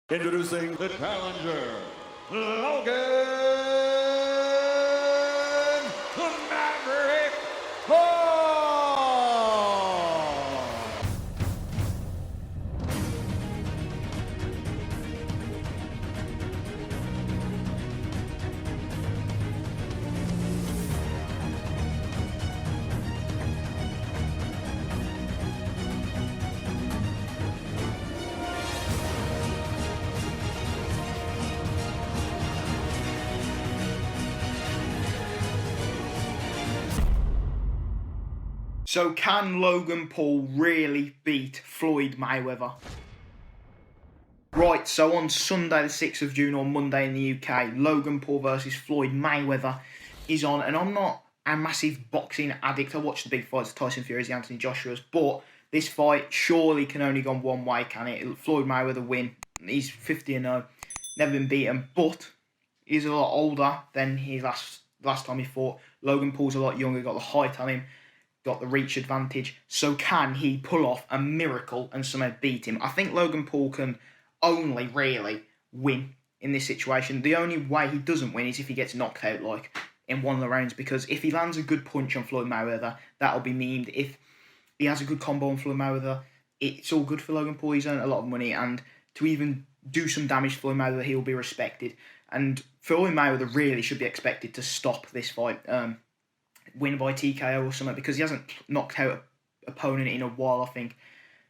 Introducing the challenger, Logan the Maverick Paul. So can Logan Paul really beat Floyd Mayweather? Right, so on Sunday the 6th of June or Monday in the UK, Logan Paul versus Floyd Mayweather is on, and I'm not a massive boxing addict. I watch the big fights, Tyson Fury's, the Anthony Joshua's, but this fight surely can only go one way, can it? Floyd Mayweather win. He's 50-0, never been beaten, but he's a lot older than he last time he fought. Logan Paul's a lot younger, got the height on him, got the reach advantage. So can he pull off a miracle and somehow beat him? I think Logan Paul can only really win in this situation. The only way he doesn't win is if he gets knocked out like in one of the rounds, because if he lands a good punch on Floyd Mayweather, that'll be memed. If he has a good combo on Floyd Mayweather, it's all good for Logan Paul. He's earned a lot of money, and to even do some damage to Floyd Mayweather, he'll be respected. And Floyd Mayweather really should be expected to stop this fight, win by TKO or something, because he hasn't knocked out an opponent in a while, I think.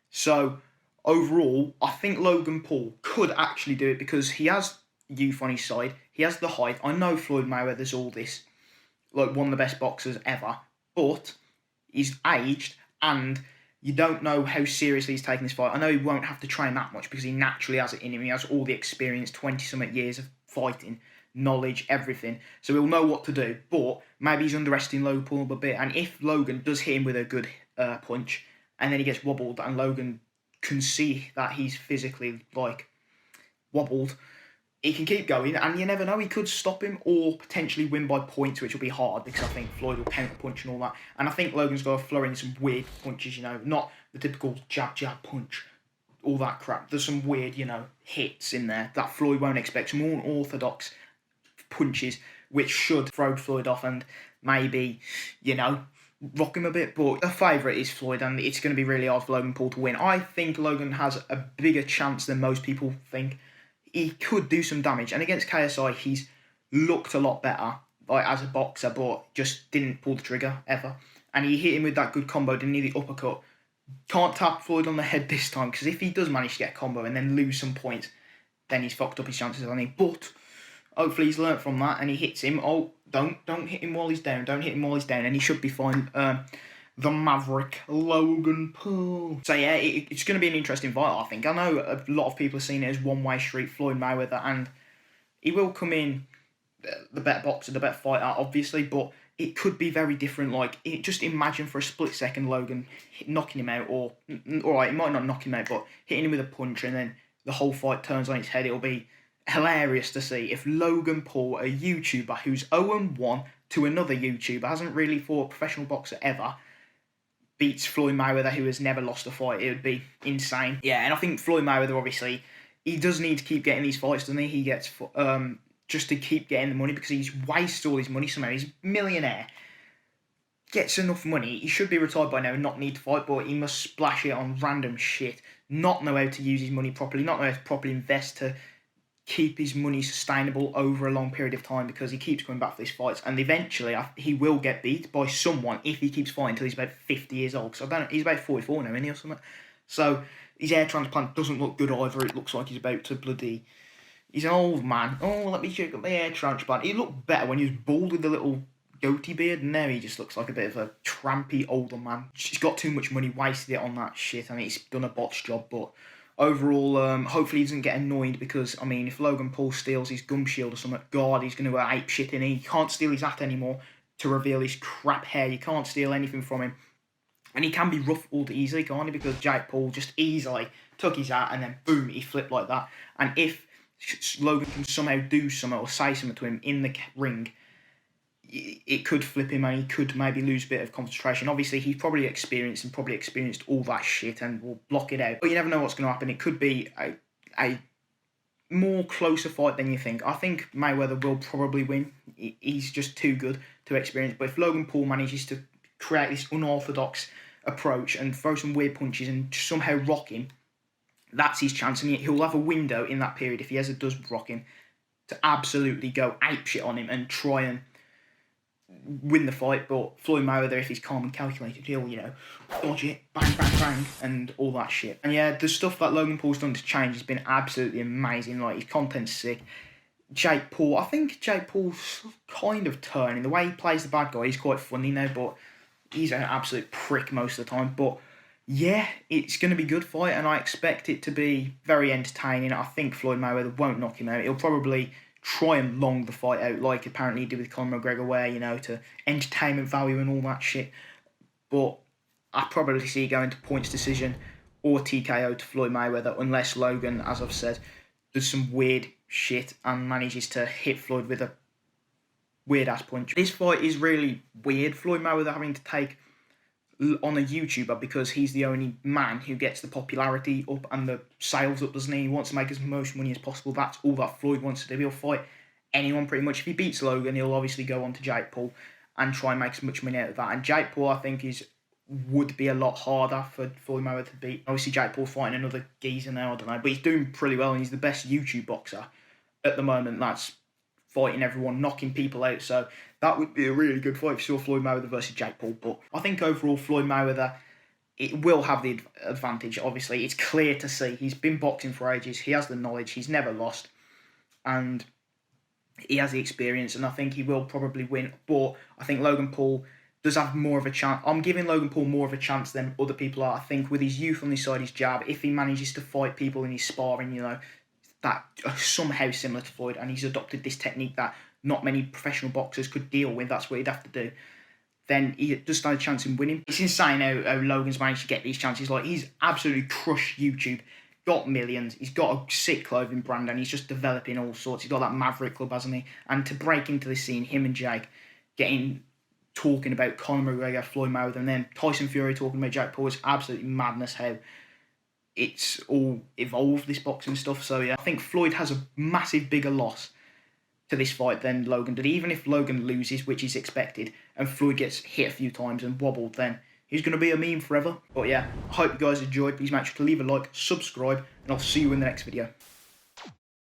So overall, I think Logan Paul could actually do it because he has youth on his side. He has the height. I know Floyd Mayweather's all this, like one of the best boxers ever, but he's aged and you don't know how seriously he's taking this fight. I know he won't have to train that much because he naturally has it in him. He has all the experience, 20-something years of fighting, knowledge, everything. So he'll know what to do, but maybe he's underestimating Logan Paul a bit. And if Logan does hit him with a good punch and then he gets wobbled and Logan can see that he's physically like wobbled, he can keep going, and you never know, he could stop him or potentially win by points, which will be hard because I think Floyd will counter punch and all that. And I think Logan's got to throw in some weird punches, not the typical jab punch, all that crap. There's some weird, hits in there that Floyd won't expect, some unorthodox punches which should throw Floyd off and maybe, rock him a bit. But the favourite is Floyd, and it's going to be really hard for Logan Paul to win. I think Logan has a bigger chance than most people think. He could do some damage, and against KSI he's looked a lot better like as a boxer, but just didn't pull the trigger ever. And he hit him with that good combo, didn't he, the uppercut. Can't tap Floyd on the head this time, because if he does manage to get a combo and then lose some points, then he's fucked up his chances, hasn't he? But hopefully he's learnt from that and he hits him. Oh, don't hit him while he's down. Don't hit him while he's down, and he should be fine. The Maverick, Logan Paul. So yeah, it's going to be an interesting fight, I think. I know a lot of people are seeing it as one-way street, Floyd Mayweather, and he will come in the better boxer, the better fighter, obviously, but it could be very different. Like, just imagine for a split second Logan knocking him out, or, alright, he might not knock him out, but hitting him with a punch, and then the whole fight turns on its head. It'll be hilarious to see if Logan Paul, a YouTuber who's 0-1 to another YouTuber, hasn't really fought a professional boxer ever, beats Floyd Mayweather, who has never lost a fight. It would be insane. Yeah, and I think Floyd Mayweather, obviously, he does need to keep getting these fights, doesn't he? He gets, just to keep getting the money, because he's wasted all his money somehow. He's a millionaire. Gets enough money. He should be retired by now and not need to fight, but he must splash it on random shit. Not know how to use his money properly. Not know how to properly invest to keep his money sustainable over a long period of time, because he keeps coming back for these fights, and eventually he will get beat by someone if he keeps fighting until he's about 50 years old. So I don't know, he's about 44 now, isn't he, or something? So his hair transplant doesn't look good either. It looks like he's about to bloody... He's an old man. Oh, let me check up the hair transplant. He looked better when he was bald with the little goatee beard, and now he just looks like a bit of a trampy older man. He's got too much money, wasted it on that shit, and he's done a botched job, but... Overall, hopefully he doesn't get annoyed, because, I mean, if Logan Paul steals his gum shield or something, God, he's going to go ape shit in. He can't steal his hat anymore to reveal his crap hair. You can't steal anything from him. And he can be ruffled easily, can't he? Because Jake Paul just easily took his hat and then, boom, he flipped like that. And if Logan can somehow do something or say something to him in the ring, it could flip him and he could maybe lose a bit of concentration. Obviously, he's probably experienced all that shit and will block it out. But you never know what's going to happen. It could be a more closer fight than you think. I think Mayweather will probably win. He's just too good to experience. But if Logan Paul manages to create this unorthodox approach and throw some weird punches and somehow rock him, that's his chance. And he'll have a window in that period, if he ever does rock him, to absolutely go apeshit on him and try and win the fight. But Floyd Mayweather, if he's calm and calculated, he'll, dodge it, bang, bang, bang, and all that shit. And yeah, the stuff that Logan Paul's done to change has been absolutely amazing. Like, his content's sick. Jake Paul, I think Jake Paul's kind of turning. The way he plays the bad guy, he's quite funny now, but he's an absolute prick most of the time. But yeah, it's going to be a good fight, and I expect it to be very entertaining. I think Floyd Mayweather won't knock him out. He'll probably try and long the fight out, like apparently he did with Conor McGregor, where, to entertainment value and all that shit. But I probably see it going to points decision or TKO to Floyd Mayweather, unless Logan, as I've said, does some weird shit and manages to hit Floyd with a weird-ass punch. This fight is really weird. Floyd Mayweather having to take on a YouTuber because he's the only man who gets the popularity up and the sales up, doesn't he? He wants to make as much money as possible. That's all that Floyd wants to do. He'll fight anyone pretty much. If he beats Logan, he'll obviously go on to Jake Paul and try and make as much money out of that. And Jake Paul, I think, would be a lot harder for Floyd Mayweather to beat. Obviously, Jake Paul fighting another geezer now, I don't know. But he's doing pretty well, and he's the best YouTube boxer at the moment. That's fighting everyone, knocking people out. So that would be a really good fight if you saw Floyd Mayweather versus Jake Paul. But I think overall, Floyd Mayweather, it will have the advantage, obviously. It's clear to see. He's been boxing for ages. He has the knowledge. He's never lost. And he has the experience, and I think he will probably win. But I think Logan Paul does have more of a chance. I'm giving Logan Paul more of a chance than other people are. I think with his youth on his side, his jab, if he manages to fight people in his sparring, that are somehow similar to Floyd, and he's adopted this technique that not many professional boxers could deal with, that's what he'd have to do, then he does stand a chance in winning. It's insane how Logan's managed to get these chances. Like, he's absolutely crushed YouTube, got millions, he's got a sick clothing brand, and he's just developing all sorts. He's got that Maverick Club, hasn't he? And to break into this scene, him and Jake talking about Conor McGregor, Floyd Mayweather, and then Tyson Fury talking about Jake Paul, is absolutely madness how it's all evolved, this boxing stuff. So yeah, I think Floyd has a massive bigger loss to this fight than Logan did. Even if Logan loses, which is expected, and Floyd gets hit a few times and wobbled, then he's going to be a meme forever. But yeah, I hope you guys enjoyed. Please make sure to leave a like, subscribe, and I'll see you in the next video.